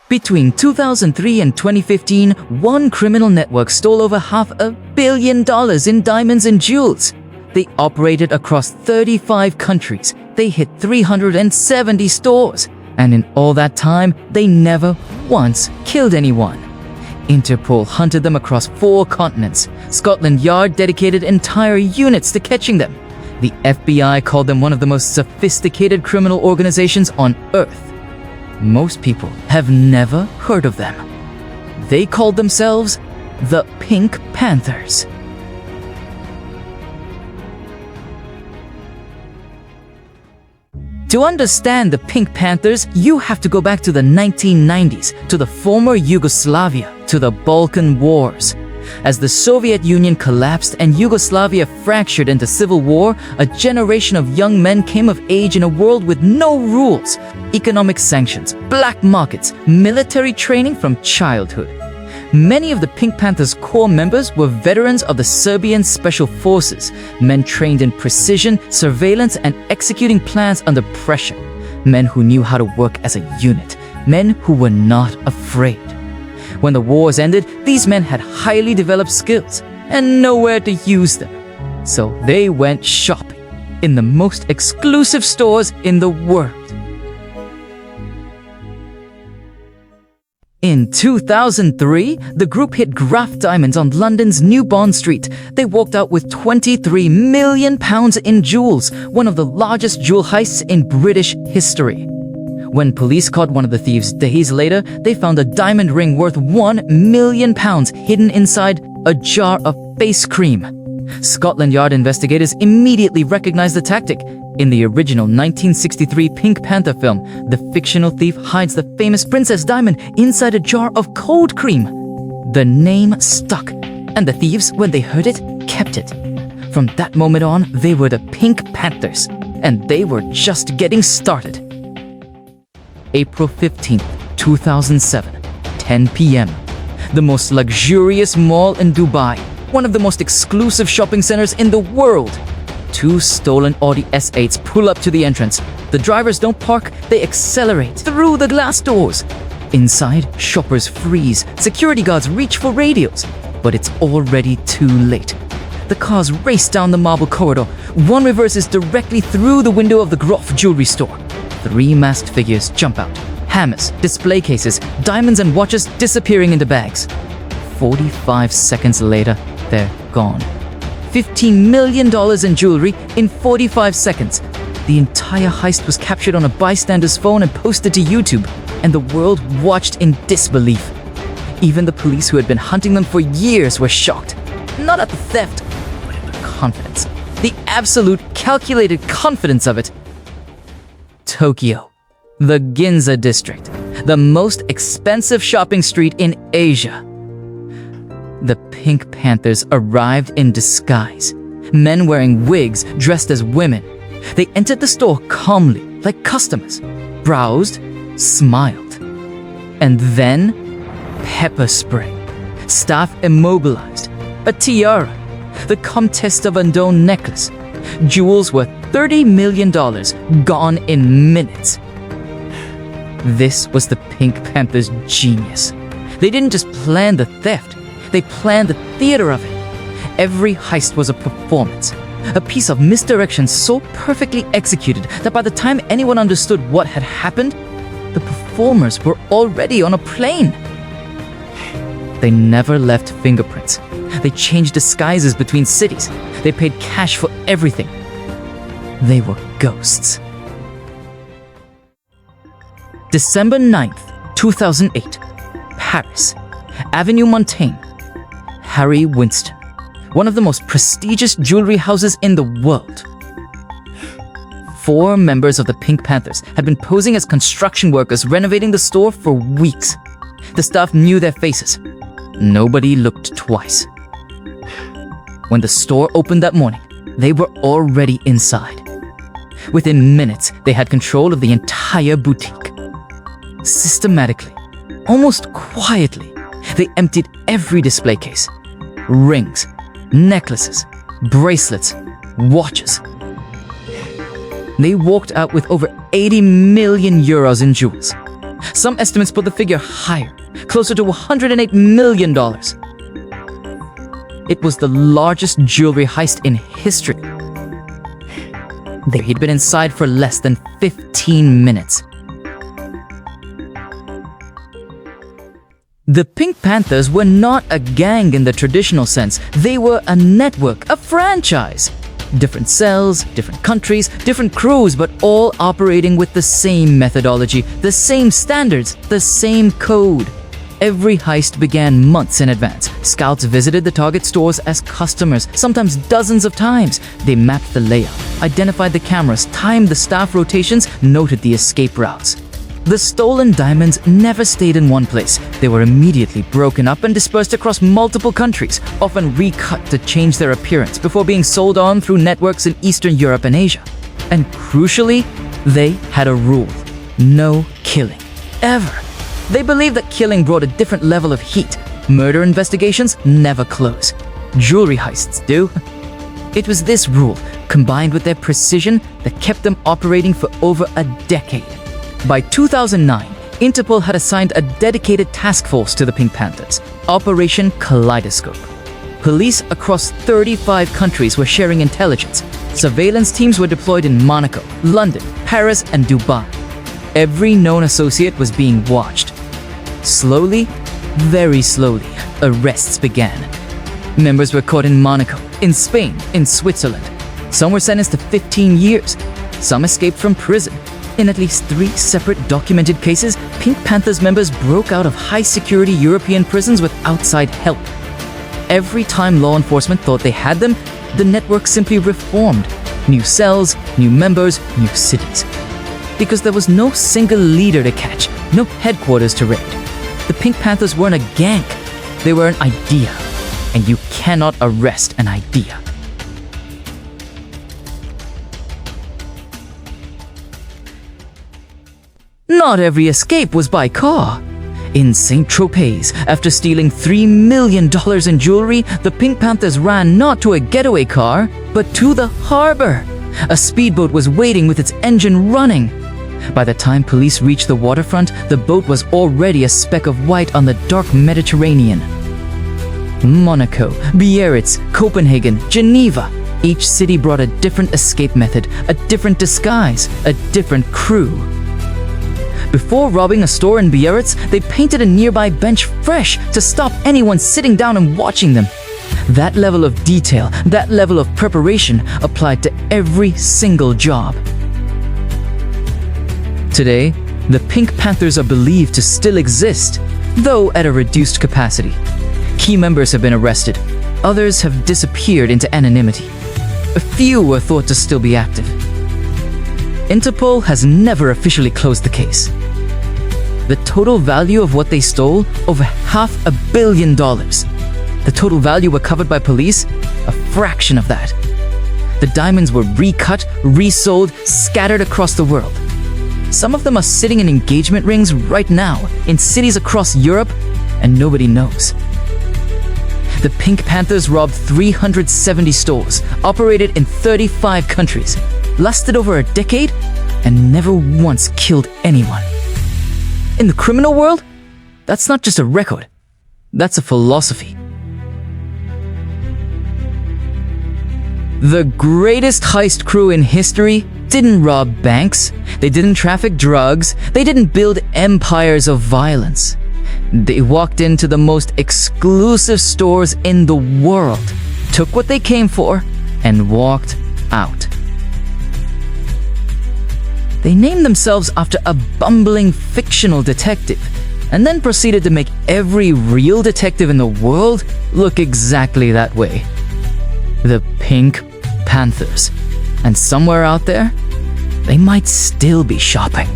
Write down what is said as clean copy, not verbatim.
Between 2003 and 2015, one criminal network stole over $500 million in diamonds and jewels. They operated across 35 countries. They hit 370 stores. And in all that time, they never once killed anyone. Interpol hunted them across 4 continents. Scotland Yard dedicated entire units to catching them. The FBI called them one of the most sophisticated criminal organizations on Earth. Most people have never heard of them. They called themselves the Pink Panthers. To understand the Pink Panthers, you have to go back to the 1990s, to the former Yugoslavia, to the Balkan Wars. As the Soviet Union collapsed and Yugoslavia fractured into civil war, a generation of young men came of age in a world with no rules. Economic sanctions, black markets, military training from childhood. Many of the Pink Panthers' core members were veterans of the Serbian Special Forces, men trained in precision, surveillance, and executing plans under pressure. Men who knew how to work as a unit. Men who were not afraid. When the wars ended, these men had highly developed skills and nowhere to use them. So they went shopping in the most exclusive stores in the world. In 2003, the group hit Graff diamonds on London's New Bond Street. They walked out with £23 million in jewels, one of the largest jewel heists in British history. When police caught one of the thieves days later, they found a diamond ring worth £1 million hidden inside a jar of face cream. Scotland Yard investigators immediately recognized the tactic. In the original 1963 Pink Panther film, the fictional thief hides the famous Princess Diamond inside a jar of cold cream. The name stuck, and the thieves, when they heard it, kept it. From that moment on, they were the Pink Panthers, and they were just getting started. April 15th, 2007, 10 p.m. The most luxurious mall in Dubai, one of the most exclusive shopping centers in the world. 2 stolen Audi S8s pull up to the entrance. The drivers don't park, they accelerate through the glass doors. Inside, shoppers freeze. Security guards reach for radios. But it's already too late. The cars race down the marble corridor. One reverses directly through the window of the Graff jewelry store. 3 masked figures jump out. Hammers, display cases, diamonds and watches disappearing into bags. 45 seconds later, they're gone. $15 million in jewelry in 45 seconds. The entire heist was captured on a bystander's phone and posted to YouTube, and the world watched in disbelief. Even the police who had been hunting them for years were shocked. Not at the theft, but at the confidence. The absolute calculated confidence of it. Tokyo, the Ginza district, the most expensive shopping street in Asia. The Pink Panthers arrived in disguise. Men wearing wigs dressed as women. They entered the store calmly, like customers, browsed, smiled. And then, pepper spray. Staff immobilized. A tiara. The Comtesse of Andone necklace. Jewels worth $30 million, gone in minutes. This was the Pink Panthers' genius. They didn't just plan the theft. They planned the theater of it. Every heist was a performance, a piece of misdirection so perfectly executed that by the time anyone understood what had happened, the performers were already on a plane. They never left fingerprints. They changed disguises between cities. They paid cash for everything. They were ghosts. December 9th, 2008, Paris, Avenue Montaigne. Harry Winston, one of the most prestigious jewelry houses in the world. 4 members of the Pink Panthers had been posing as construction workers renovating the store for weeks. The staff knew their faces. Nobody looked twice. When the store opened that morning, they were already inside. Within minutes, they had control of the entire boutique. Systematically, almost quietly, they emptied every display case. Rings, necklaces, bracelets, watches. They walked out with over 80 million euros in jewels. Some estimates put the figure higher, closer to $108 million. It was the largest jewelry heist in history. He'd been inside for less than 15 minutes. The Pink Panthers were not a gang in the traditional sense. They were a network, a franchise. Different cells, different countries, different crews, but all operating with the same methodology, the same standards, the same code. Every heist began months in advance. Scouts visited the target stores as customers, sometimes dozens of times. They mapped the layout, identified the cameras, timed the staff rotations, noted the escape routes. The stolen diamonds never stayed in one place. They were immediately broken up and dispersed across multiple countries, often recut to change their appearance before being sold on through networks in Eastern Europe and Asia. And crucially, they had a rule: no killing. Ever. They believed that killing brought a different level of heat. Murder investigations never close. Jewelry heists do. It was this rule, combined with their precision, that kept them operating for over a decade. By 2009, Interpol had assigned a dedicated task force to the Pink Panthers, Operation Kaleidoscope. Police across 35 countries were sharing intelligence. Surveillance teams were deployed in Monaco, London, Paris, and Dubai. Every known associate was being watched. Slowly, very slowly, arrests began. Members were caught in Monaco, in Spain, in Switzerland. Some were sentenced to 15 years. Some escaped from prison. In at least 3 separate documented cases, Pink Panthers members broke out of high-security European prisons with outside help. Every time law enforcement thought they had them, the network simply reformed. New cells, new members, new cities. Because there was no single leader to catch, no headquarters to raid. The Pink Panthers weren't a gang, they were an idea. And you cannot arrest an idea. Not every escape was by car. In St. Tropez, after stealing $3 million in jewelry, the Pink Panthers ran not to a getaway car, but to the harbor. A speedboat was waiting with its engine running. By the time police reached the waterfront, the boat was already a speck of white on the dark Mediterranean. Monaco, Biarritz, Copenhagen, Geneva. Each city brought a different escape method, a different disguise, a different crew. Before robbing a store in Biarritz, they painted a nearby bench fresh to stop anyone sitting down and watching them. That level of detail, that level of preparation applied to every single job. Today, the Pink Panthers are believed to still exist, though at a reduced capacity. Key members have been arrested. Others have disappeared into anonymity. A few were thought to still be active. Interpol has never officially closed the case. The total value of what they stole, over $500 million. The total value recovered by police, a fraction of that. The diamonds were recut, resold, scattered across the world. Some of them are sitting in engagement rings right now, in cities across Europe, and nobody knows. The Pink Panthers robbed 370 stores, operated in 35 countries, lasted over a decade, and never once killed anyone. In the criminal world, that's not just a record, that's a philosophy. The greatest heist crew in history didn't rob banks, they didn't traffic drugs, they didn't build empires of violence. They walked into the most exclusive stores in the world, took what they came for, and walked out. They named themselves after a bumbling fictional detective, and then proceeded to make every real detective in the world look exactly that way. The Pink Panthers. And somewhere out there, they might still be shopping.